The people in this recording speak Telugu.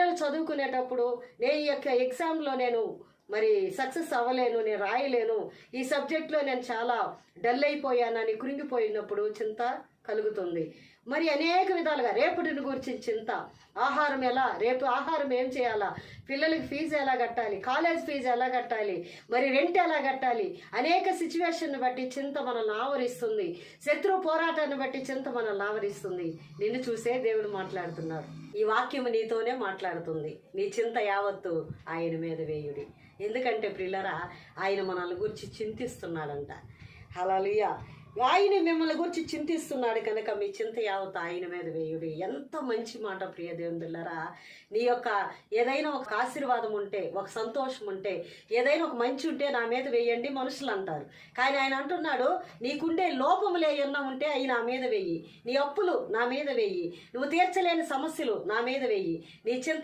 పిల్లలు చదువుకునేటప్పుడు నేను ఈ యొక్క ఎగ్జామ్లో నేను మరి సక్సెస్ అవ్వలేను, నేను రాయలేను, ఈ సబ్జెక్ట్లో నేను చాలా డల్ అయిపోయానని కృంగిపోయినప్పుడు చింత కలుగుతుంది. మరి అనేక విధాలుగా రేపటిని గురించి చింత, ఆహారం ఎలా, రేపు ఆహారం ఏం చేయాలా, పిల్లలకి ఫీజు ఎలా కట్టాలి, కాలేజ్ ఫీజు ఎలా కట్టాలి, మరి రెంట్ ఎలా కట్టాలి, అనేక సిచ్యువేషన్ బట్టి చింత మనల్ని ఆవరిస్తుంది. శత్రు పోరాటాన్ని బట్టి చింత మనల్ని ఆవరిస్తుంది. నిన్ను చూసే దేవుడు మాట్లాడుతున్నాడు. ఈ వాక్యము నీతోనే మాట్లాడుతుంది. నీ చింత యావత్తు ఆయన మీద వేయుడి. ఎందుకంటే ప్రియులరా, ఆయన మనల్ని గురించి చింతిస్తున్నాడంట. హల్లెలూయా. ఆయన మిమ్మల్ని గురించి చింతిస్తున్నాడు కనుక మీ చింత యావత్ ఆయన మీద వేయుడి. ఎంత మంచి మాట ప్రియ దేవుని బిడ్డలారా. నీ యొక్క ఏదైనా ఒక ఆశీర్వాదం ఉంటే, ఒక సంతోషం ఉంటే, ఏదైనా ఒక మంచి ఉంటే నా మీద వేయండి మనుషులు అంటారు. కానీ ఆయన అంటున్నాడు, నీకుండే లోపములు ఏమన్నా ఉంటే అవి నా మీద వేయి, నీ అప్పులు నా మీద వేయి, నువ్వు తీర్చలేని సమస్యలు నా మీద వేయి, నీ చింత